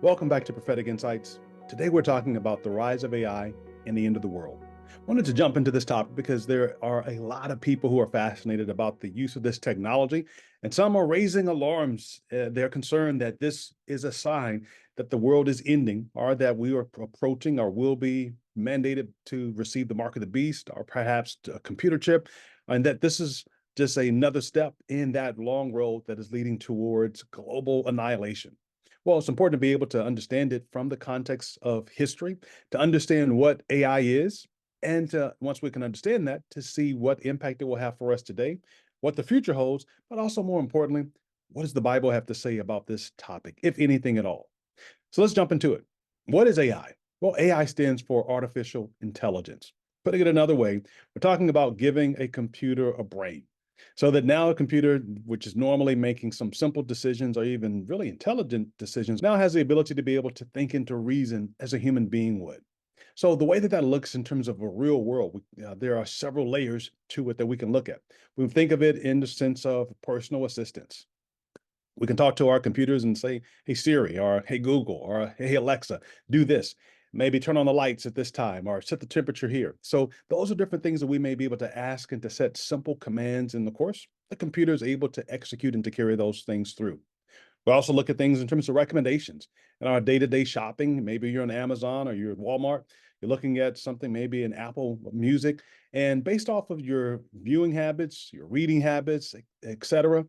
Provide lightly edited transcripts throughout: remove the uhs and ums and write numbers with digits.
Welcome back to Prophetic Insights. Today we're talking about the rise of AI and the end of the world. I wanted to jump into this topic because there are a lot of people who are fascinated about the use of this technology, and some are raising alarms. They're concerned that this is a sign that the world is ending, or that we are approaching or will be mandated to receive the mark of the beast, or perhaps a computer chip, and that this is just another step in that long road that is leading towards global annihilation. Well, it's important to be able to understand it from the context of history, to understand what AI is, and to, once we can understand that, to see what impact it will have for us today, what the future holds, but also more importantly, what does the Bible have to say about this topic, if anything at all? So let's jump into it. What is AI? Well, AI stands for artificial intelligence. Putting it another way, we're talking about giving a computer a brain. So that now a computer, which is normally making some simple decisions or even really intelligent decisions, now has the ability to be able to think and to reason as a human being would. So the way that that looks in terms of a real world, there are several layers to it that we can look at. We think of it in the sense of personal assistance. We can talk to our computers and say, hey Siri, or hey Google, or hey Alexa, do this. Maybe turn on the lights at this time, or set the temperature here. So those are different things that we may be able to ask and to set simple commands. And of course, the computer is able to execute and to carry those things through. We also look at things in terms of recommendations in our day-to-day shopping. Maybe you're on Amazon or you're at Walmart. You're looking at something maybe in Apple Music, and based off of your viewing habits, your reading habits, etc.,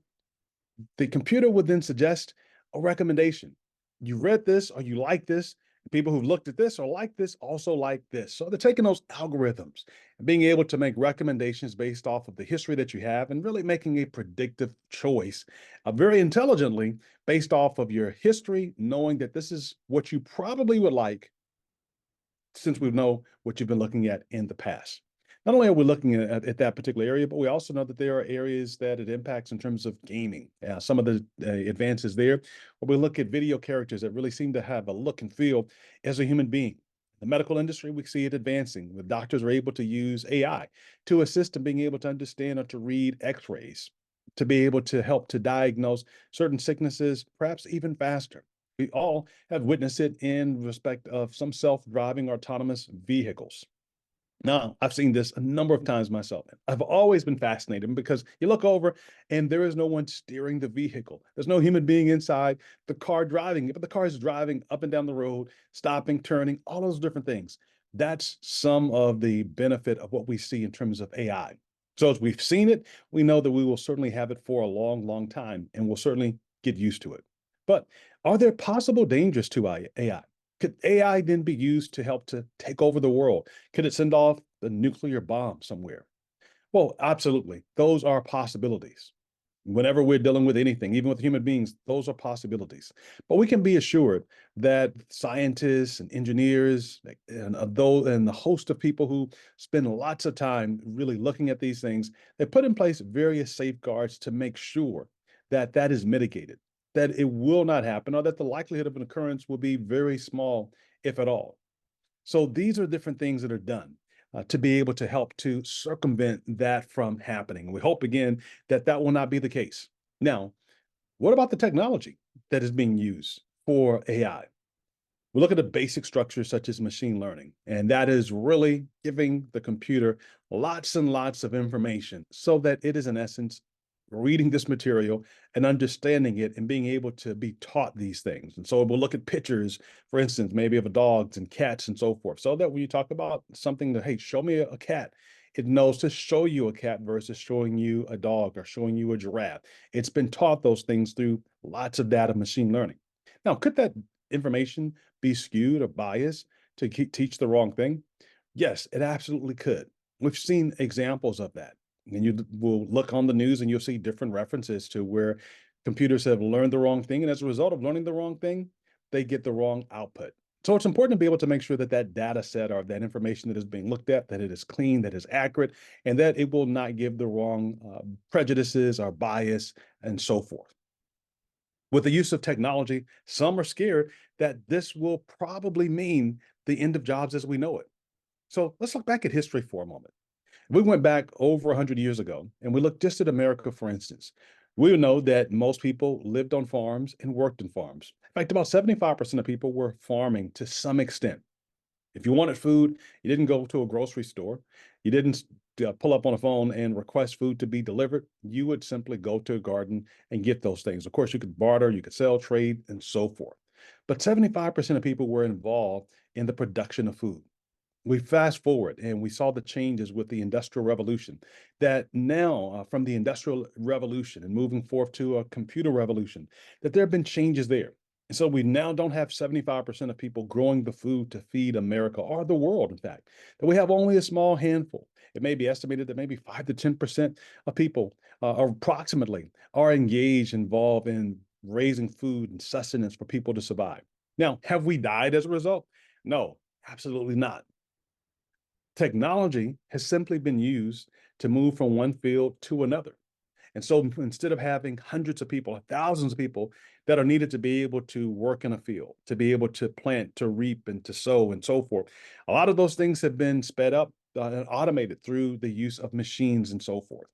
the computer would then suggest a recommendation. You read this or you like this. People who've looked at this or like this also like this. So they're taking those algorithms and being able to make recommendations based off of the history that you have and really making a predictive choice very intelligently based off of your history, knowing that this is what you probably would like since we know what you've been looking at in the past. Not only are we looking at that particular area, but we also know that there are areas that it impacts in terms of gaming. Some of the advances there, where we look at video characters that really seem to have a look and feel as a human being. The medical industry, we see it advancing, where doctors are able to use AI to assist in being able to understand or to read X-rays, to be able to help to diagnose certain sicknesses, perhaps even faster. We all have witnessed it in respect of some self-driving autonomous vehicles. Now, I've seen this a number of times myself. I've always been fascinated because you look over and there is no one steering the vehicle. There's no human being inside the car driving it, but the car is driving up and down the road, stopping, turning, all those different things. That's some of the benefit of what we see in terms of AI. So as we've seen it, we know that we will certainly have it for a long, long time, and we'll certainly get used to it. But are there possible dangers to AI? Could AI then be used to help to take over the world? Could it send off a nuclear bomb somewhere? Well, absolutely. Those are possibilities. Whenever we're dealing with anything, even with human beings, those are possibilities. But we can be assured that scientists and engineers and the host of people who spend lots of time really looking at these things, they put in place various safeguards to make sure that that is mitigated, that it will not happen, or that the likelihood of an occurrence will be very small, if at all. So these are different things that are done to be able to help to circumvent that from happening. We hope again that that will not be the case. Now, what about the technology that is being used for AI? We look at the basic structures such as machine learning, and that is really giving the computer lots and lots of information so that it is, in essence, reading this material and understanding it and being able to be taught these things. And so we'll look at pictures, for instance, maybe of dogs and cats and so forth, so that when you talk about something that, hey, show me a cat, it knows to show you a cat versus showing you a dog or showing you a giraffe. It's been taught those things through lots of data machine learning. Now, could that information be skewed or biased to teach the wrong thing? Yes, it absolutely could. We've seen examples of that. And you will look on the news and you'll see different references to where computers have learned the wrong thing. And as a result of learning the wrong thing, they get the wrong output. So it's important to be able to make sure that that data set or that information that is being looked at, that it is clean, that is accurate, and that it will not give the wrong prejudices or bias and so forth. With the use of technology, some are scared that this will probably mean the end of jobs as we know it. So let's look back at history for a moment. We went back over 100 years ago and we looked just at America, for instance. We know that most people lived on farms and worked in farms. In fact, about 75% of people were farming to some extent. If you wanted food, you didn't go to a grocery store. You didn't pull up on a phone and request food to be delivered. You would simply go to a garden and get those things. Of course, you could barter, you could sell, trade, and so forth. But 75% of people were involved in the production of food. We fast forward and we saw the changes with the industrial revolution, that now from the industrial revolution and moving forth to a computer revolution, that there have been changes there. And so we now don't have 75% of people growing the food to feed America or the world, in fact, that we have only a small handful. It may be estimated that maybe 5 to 10% of people, or approximately, are engaged, involved in raising food and sustenance for people to survive. Now, have we died as a result? No, absolutely not. Technology has simply been used to move from one field to another. And so instead of having hundreds of people, thousands of people that are needed to be able to work in a field, to be able to plant, to reap, and to sow, and so forth, a lot of those things have been sped up and automated through the use of machines and so forth.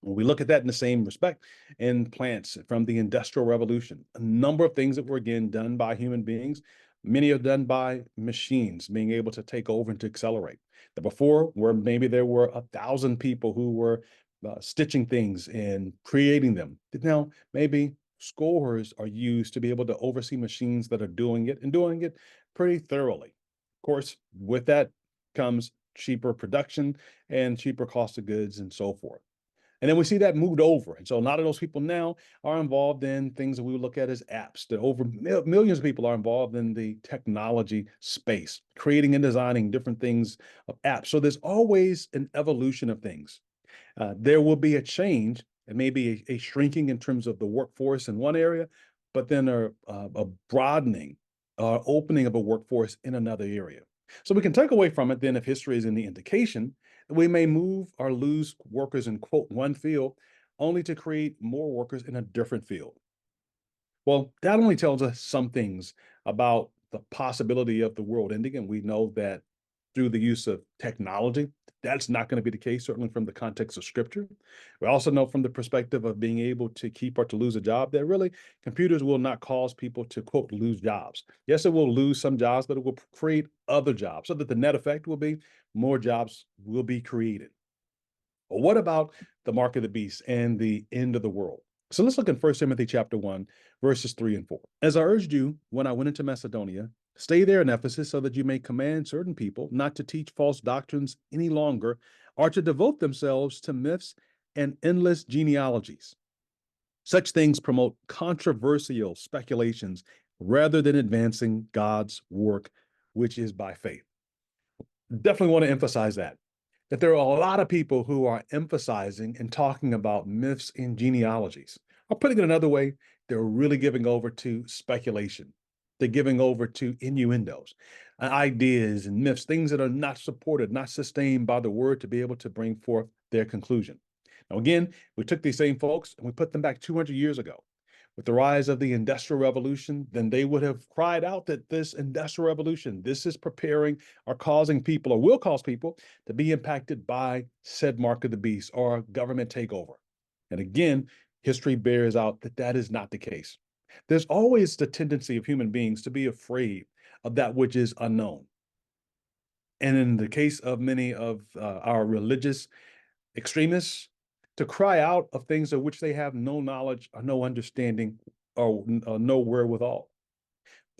When we look at that in the same respect in plants from the Industrial Revolution, a number of things that were again done by human beings, many are done by machines being able to take over and to accelerate. The before, where maybe there were 1,000 people who were stitching things and creating them, now maybe scores are used to be able to oversee machines that are doing it and doing it pretty thoroughly. Of course, with that comes cheaper production and cheaper cost of goods and so forth. And then we see that moved over. And so a lot of those people now are involved in things that we would look at as apps. That over millions of people are involved in the technology space, creating and designing different things of apps. So there's always an evolution of things. There will be a change and maybe a shrinking in terms of the workforce in one area, but then a broadening or opening of a workforce in another area. So we can take away from it then, if history is any indication, that we may move or lose workers in quote one field only to create more workers in a different field. Well, that only tells us some things about the possibility of the world ending. And we know that through the use of technology, that's not going to be the case, certainly from the context of scripture. We also know from the perspective of being able to keep or to lose a job that really computers will not cause people to, quote, lose jobs. Yes, it will lose some jobs, but it will create other jobs so that the net effect will be more jobs will be created. Well, what about the mark of the beast and the end of the world? So let's look in 1 Timothy chapter 1, verses 3 and 4. As I urged you when I went into Macedonia, stay there in Ephesus so that you may command certain people not to teach false doctrines any longer or to devote themselves to myths and endless genealogies. Such things promote controversial speculations rather than advancing God's work, which is by faith. Definitely want to emphasize that there are a lot of people who are emphasizing and talking about myths and genealogies. Or putting it another way, they're really giving over to speculation. They're giving over to innuendos, ideas and myths, things that are not supported, not sustained by the word to be able to bring forth their conclusion. Now, again, we took these same folks and we put them back 200 years ago. With the rise of the Industrial Revolution, then they would have cried out that this Industrial Revolution, this is preparing or causing people or will cause people to be impacted by said mark of the beast or government takeover. And again, history bears out that that is not the case. There's always the tendency of human beings to be afraid of that which is unknown. And in the case of many of our religious extremists, to cry out of things of which they have no knowledge or no understanding or no wherewithal.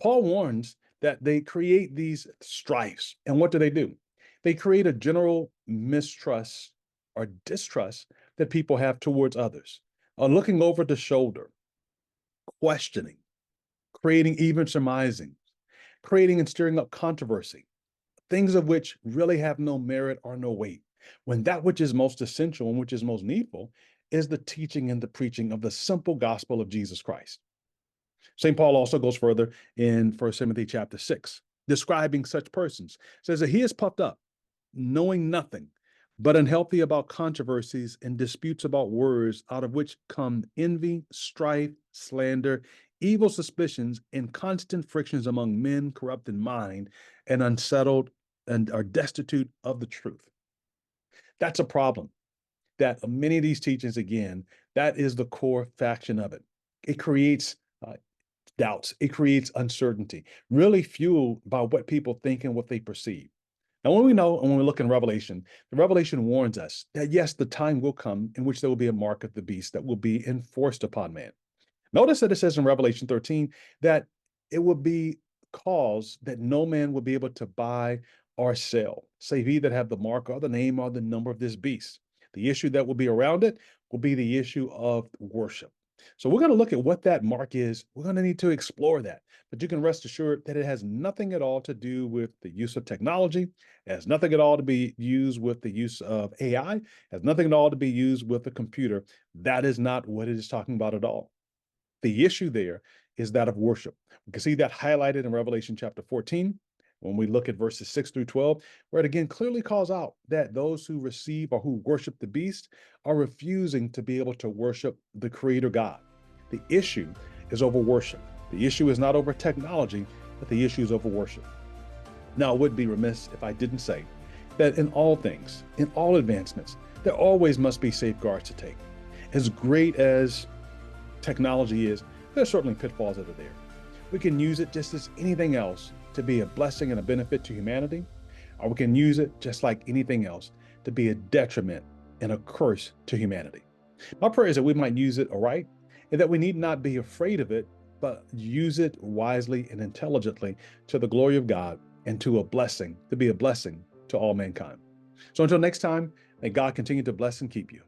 Paul warns that they create these strifes. And what do? They create a general mistrust or distrust that people have towards others, looking over the shoulder, questioning, creating even surmising, creating and stirring up controversy, things of which really have no merit or no weight, when that which is most essential and which is most needful is the teaching and the preaching of the simple gospel of Jesus Christ. St. Paul also goes further in 1 Timothy chapter 6, describing such persons, says that he is puffed up, knowing nothing, but unhealthy about controversies and disputes about words, out of which come envy, strife, slander, evil suspicions, and constant frictions among men corrupt in mind and unsettled and are destitute of the truth. That's a problem. That many of these teachings, again, That is the core faction of it. It creates doubts, it creates uncertainty, really fueled by what people think and what they perceive. Now, when we know and when we look in Revelation, the Revelation warns us that yes, the time will come in which there will be a mark of the beast that will be enforced upon man. Notice that it says in Revelation 13 that it will be caused that no man will be able to buy or sell, save he that have the mark or the name or the number of this beast. The issue that will be around it will be the issue of worship. So we're going to look at what that mark is. We're going to need to explore that. But you can rest assured that it has nothing at all to do with the use of technology. It has nothing at all to be used with the use of AI. It has nothing at all to be used with a computer. That is not what it is talking about at all. The issue there is that of worship. We can see that highlighted in Revelation chapter 14 when we look at verses 6 through 12, where it again clearly calls out that those who receive or who worship the beast are refusing to be able to worship the Creator God. The issue is over worship. The issue is not over technology, but the issue is over worship. Now, I would be remiss if I didn't say that in all things, in all advancements, there always must be safeguards to take. As great as technology is, there are certainly pitfalls that are there. We can use it just as anything else to be a blessing and a benefit to humanity, or we can use it just like anything else to be a detriment and a curse to humanity. My prayer is that we might use it aright and that we need not be afraid of it, but use it wisely and intelligently to the glory of God and to be a blessing to all mankind. So until next time, may God continue to bless and keep you.